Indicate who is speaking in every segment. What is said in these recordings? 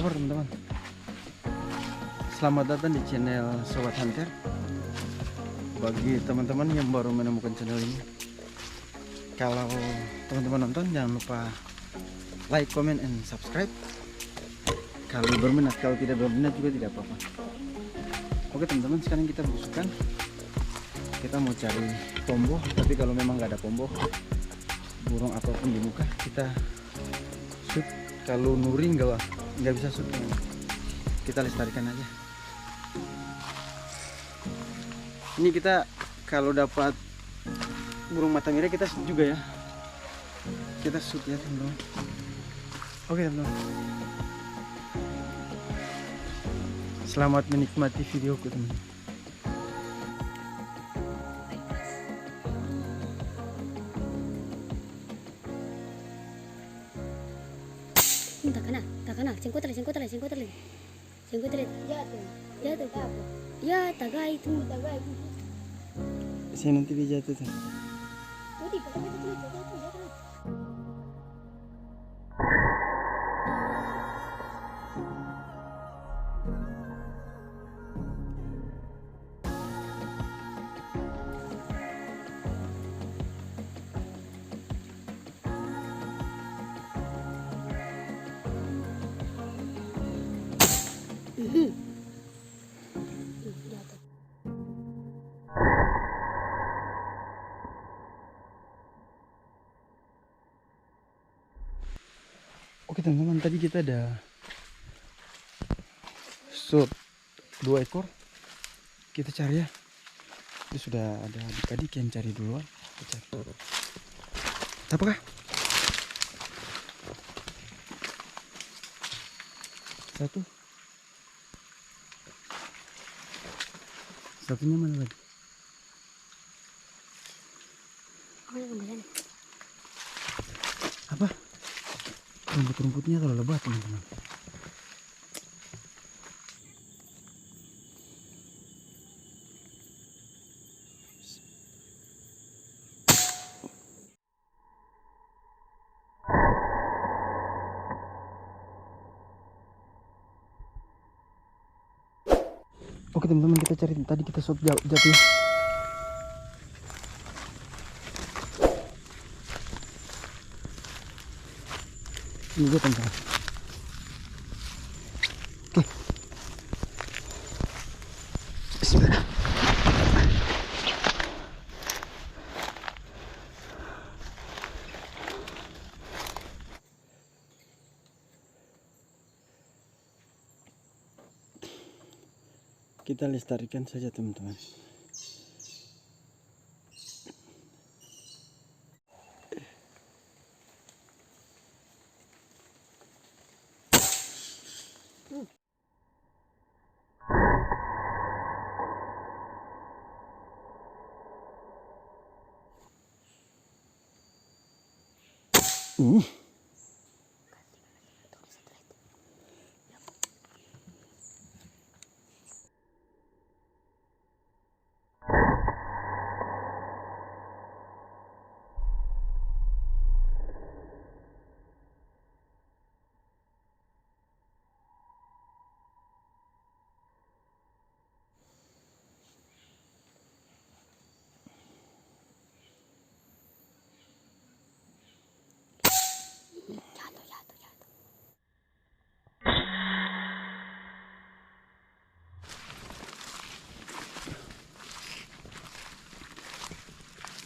Speaker 1: kabar teman-teman? Selamat datang di channel Sobat Hunter. Bagi teman-teman yang baru menemukan channel ini, kalau teman-teman nonton jangan lupa like, comment, and subscribe. Kalau berminat, kalau tidak berminat juga tidak apa-apa. Oke teman-teman, sekarang kita berusukan. Kita mau cari pombo, tapi kalau memang nggak ada pombo, burung apapun di muka kita shoot. Kalau nuri nggak bisa shoot, kita lestarikan aja. Ini kita kalau dapat burung mata merah kita shoot juga ya, kita shoot ya teman-teman. Oke teman-teman, selamat menikmati videoku teman-teman.
Speaker 2: Tak kena, singkut lagi. Jatuh. Ya, tagai itu.
Speaker 1: Saya nanti dia jatuh tuh.
Speaker 2: Jatuh.
Speaker 1: Oke teman-teman, tadi kita ada shoot 2 ekor. Kita cari ya. Itu sudah ada adik-adik yang cari duluan. Kita cari. Apakah? Satunya mana lagi? Apa? Rumput-rumputnya terlalu lebat teman-teman. Oke teman-teman, kita cari. Tadi kita shot jatuh ya. Ini dia teman-teman. Oke. Bismillah. Kita lestarikan saja teman-teman.
Speaker 2: Jatuh.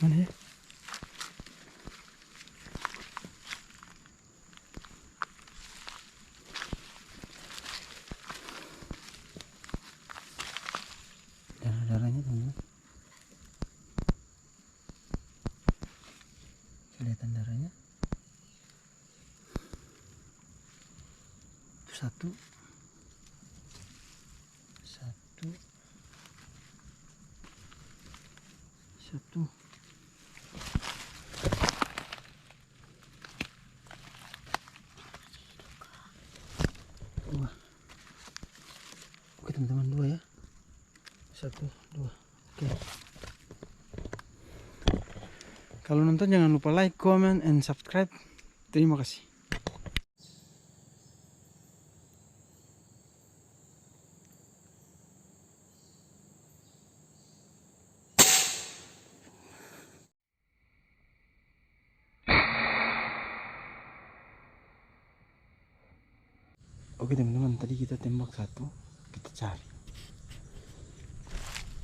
Speaker 1: Mana ya? Darah-darahnya teman-teman. Kelihatan darahnya. Itu satu. Dua. Oke teman-teman, 2 ya. 1, 2. Oke. Kalau nonton jangan lupa like, comment, and subscribe. Terima kasih. Oke teman-teman, tadi kita tembak satu, kita cari.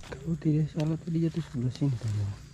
Speaker 1: Kalau tidak salah tadi jatuh sebelah sini teman-teman.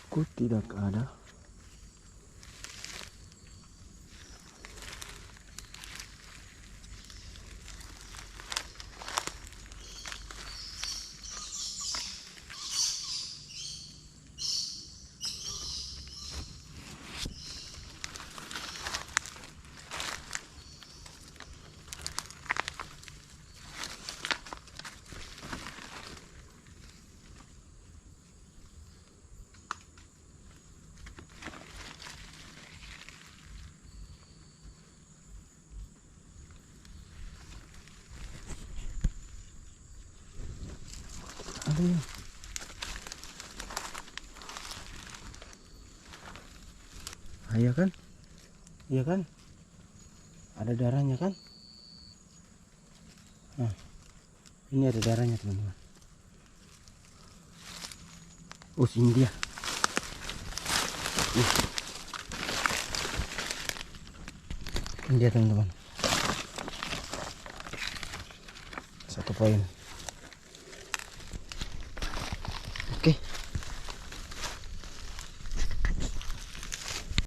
Speaker 1: Kok tidak ada? Ada ya? Iya kan? Iya kan? Ada darahnya kan? Nah, ini ada darahnya teman-teman. Oh, ini dia. Ini dia teman-teman. 1 poin.